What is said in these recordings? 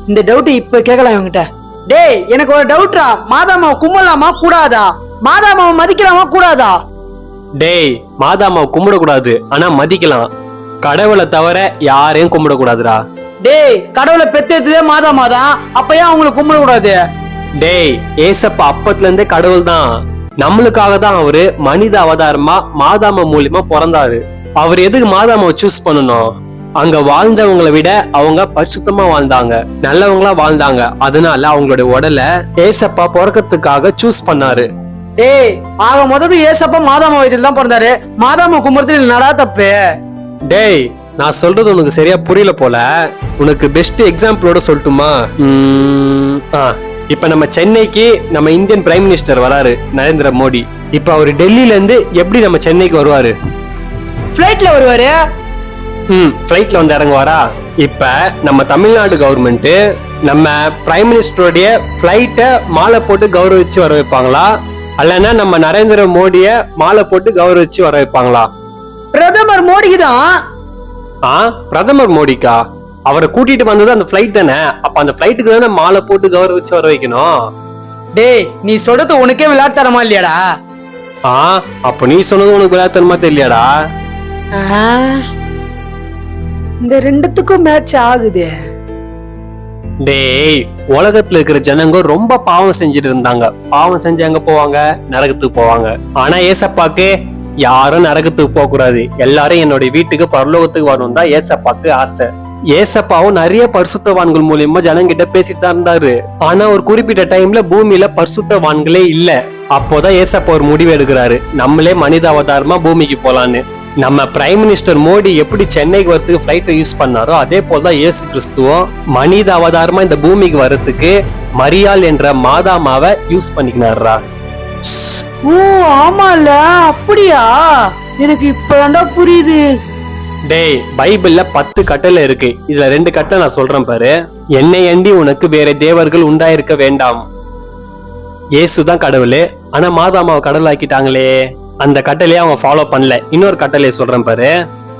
இந்த டவுட் இப்ப கேட்கலாம் இவங்கிட்ட. டேய் எனக்கு ஒரு டவுட்ரா, மாதாமாவை கும்பிடலாமா கூடாதா? மாதாமாவை மதிக்கலாமா கூடாதா? டேய் மாதாமாவை கும்பிடக்கூடாது, ஆனா மதிக்கலாம். கடவுளை தவிர யாரையும் கும்பிடக்கூடாதுடா. டேய் கடவுளை பெத்தெடுத்ததே மாதாமா தான், அப்ப ஏன் அவங்களை கும்பிடக்கூடாது? டேய் ஏசப்பா அப்பத்துல இருந்தே கடவுள் தான். நம்மளுக்காக தான் அவரு மனித அவதாரமா மாதாமா மூலியமா பிறந்தாரு. அவர் எதுக்கு மாதாமாவை சூஸ் பண்ணணும்? அங்க வாழ்ந்தவங்களை விட அவங்க பரிசுத்தமா வாழ்ந்தாங்க, நல்லவங்களா வாழ்ந்தாங்க. அதனால அவங்களோட உடலை ஏசப்பா பிறக்கிறதுக்காக சூஸ் பண்ணாரு. டேய் ஆக மொத்தத்து ஏசப்பா மாதாமா வயதில் தான் பிறந்தாரு, மாதாமா கும்பிடுறது நடா தப்பு. டேய் நான் சொல்றது உனக்கு சரியா புரியல போல. உனக்கு பெஸ்ட் எக்ஸாம்பிளோட சொல்லட்டுமா? இப்ப நம்ம சென்னைக்கு நம்ம இந்தியன் பிரைம் மினிஸ்டர் வராரு, நரேந்திர மோடி. இப்ப அவரு டெல்லியில இருந்து எப்படி நம்ம சென்னைக்கு வருவாரு? பிளைட்ல வருவாரு. பிளைட்ல வந்து இறங்குவாரா? இப்ப நம்ம தமிழ்நாடு கவர்மெண்ட் நம்ம பிரைம் மினிஸ்டருடைய பிளைட்ட மாலை போட்டு கௌரவிச்சு வர வைப்பாங்களா, அல்லனா நம்ம நரேந்திர மோடிய மாலை போட்டு கௌரவிச்சு வர வைப்பாங்களா? பிரதமர் மோடிக்கு தான். பிரதமர் மோடிக்கா? அவரை கூட்டிட்டு வந்தது அந்த பிளைட் தானே, அப்ப அந்த பிளைட்டுக்கு தானே மாலை போட்டு கௌரவிச்சு வர வைக்கணும். டேய் நீ சொல்றது உனக்கே விளையாட்டுத்தனமா இல்லையாடா? அப்ப நீ சொன்னது உனக்கு விளையாட்டுத்தனமா தெரியலையாடா? இந்த ரெண்டுத்துக்கும் மேட்ச் ஆகுது. டேய் உலகத்துல இருக்கிற ஜனங்க ரொம்ப பாவம் செஞ்சுட்டு இருந்தாங்க. பாவம் செஞ்சு எங்க போவாங்க? நரகத்துக்கு போவாங்க. ஆனா ஏசப்பாக்கு யாரும் நரகத்துக்கு போக கூடாது, எல்லாரும் என்னோட வீட்டுக்கு பரலோகத்துக்கு வரணும் தான் ஏசப்பாக்கு ஆசை. ஏசப்பாவும் நிறைய பரிசுத்தவான்கள் மூலியமா ஜனங்கிட்ட பேசிட்டு தான் இருந்தாரு. ஆனா ஒரு குறிப்பிட்ட டைம்ல பூமியில பரிசுத்தவான்களே இல்ல. அப்போதான் ஏசப்பா ஒரு முடிவு எடுக்கிறாரு, நம்மளே மனித அவதாரமா பூமிக்கு போலான்னு. நம்ம பிரைம் மினிஸ்டர் மோடி எப்படி சென்னைக்கு வரதுக்கு பிளைட்டை யூஸ் பண்ணாரோ, அதே போலதான் இயேசு கிறிஸ்துவும் மனித அவதாரமா இந்த பூமிக்கு வர்றதுக்கு மரியாள் என்ற மாதாமாவை யூஸ் பண்ணிக்கினாரா. ஓ ஆமால, அப்படியா? எனக்கு இப்பதான்டா புரியுது. டேய் பைபிள்ல 10 கட்டளை இருக்கு, இதுல 2 கட்டளை நான் சொல்றேன் பாரு. என்னை அண்டி உனக்கு வேற தேவர்கள் உண்டாயிருக்க வேண்டாம். இயேசுதான் கடவுளு, ஆனா மாதாமாவை கடவுள் ஆக்கிட்டாங்களே. அந்த கட்டளையை அவங்க ஃபாலோ பண்ணல. இன்னொரு கட்டளையை சொல்றேன் பாரு,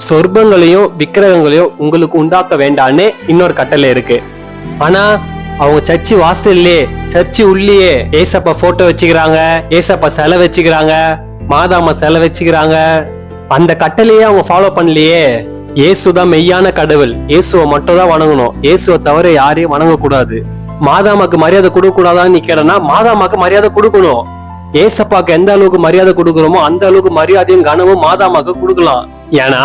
சொர்பங்களையும் விக்கிரகங்களையும் உங்களுக்கு உண்டாக்க வேண்டான்னு இன்னொரு கட்டளை இருக்கு. ஆனா அவங்க சர்ச்சு வாசல்லே, சர்ச்சு உள்ளே ஏசப்பா போட்டோ வச்சுக்கிறாங்க, ஏசப்பா சிலை வச்சுக்கிறாங்க, மாதாமா சிலை வச்சுக்கிறாங்க. அந்த கட்டளையே அவங்க ஃபாலோ பண்ணலையே. இயேசுதான் மெய்யான கடவுள், இயேசுவை மட்டும் தான் வணங்கணும், இயேசுவை தவிர யாரையும் வணங்க கூடாது. மாதாமாக்கு மரியாதை கொடுக்க கூடாதான்னு நீ கேட்டனா, மாதாமாக்கு மரியாதை கொடுக்கணும். ஏசப்பாக்கு எந்த அளவுக்கு மரியாதை கொடுக்கிறோமோ அந்த அளவுக்கு மரியாதையும் கனமும் மாதாமாக்கு கொடுக்கலாம். ஏன்னா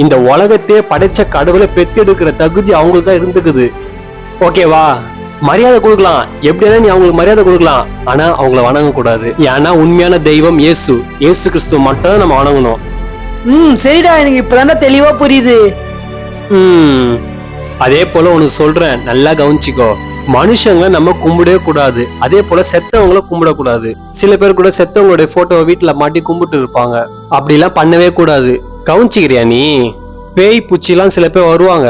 இந்த உலகத்தையே படைச்ச கடவுளை பெத்தெடுக்கிற தகுதி அவங்களுக்கு தான் இருந்துக்குது. ஓகேவா? மரியாதை கொடுக்கலாம், எப்படின்னா நீ அவங்களுக்கு மரியாதை கொடுக்கலாம், ஆனா அவங்கள வணங்க கூடாது. ஏன்னா உண்மையான தெய்வம் இயேசு, இயேசு கிறிஸ்துவ மட்டும் நம்ம வணங்கணும். சரிடா, எனக்கு இப்பதானே தெளிவா புரியுது. அதே போல உனக்கு சொல்றேன், நல்லா கவனிச்சுக்கோ. மனுஷங்க நம்ம கும்பிடவே கூடாது, அதே போல செத்தவங்கள கும்பிடக்கூடாது. சில பேர் கூட செத்தவங்களுடைய போட்டோவை வீட்டுல மாட்டி கும்பிட்டு இருப்பாங்க, அப்படி எல்லாம் பண்ணவே கூடாது. கவனிச்சுக்கிறியா நீ? பேய் பூச்சி எல்லாம் சில பேர் வருவாங்க,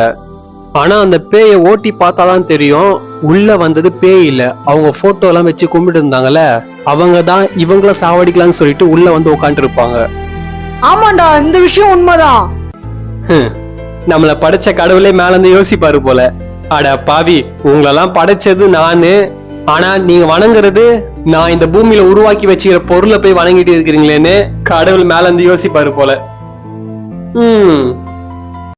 ஆனா அந்த பேயை ஓட்டி பார்த்தாதான் தெரியும் உள்ள வந்தது பேய் இல்ல. அவங்க போட்டோ எல்லாம் வச்சு கும்பிட்டு இருந்தாங்கல்ல, அவங்க தான் இவங்கள சாவடிக்கலாம்னு சொல்லிட்டு உள்ள வந்து உட்காந்து இருப்பாங்க. ஆமாண்டா, இந்த விஷயம் உண்மைதான். நம்மள படைச்ச கடவுளே மேல இருந்து யோசிப்பாரு போல, அட பாவி உங்களெல்லாம் படைச்சது நானு, ஆனா நீங்க வணங்குறது நான் இந்த பூமியில உருவாக்கி வச்சுக்கிற பொருளை போய் வணங்கிட்டு இருக்கிறீங்களேன்னு கடவுள் மேல இருந்து யோசிப்பாரு போல.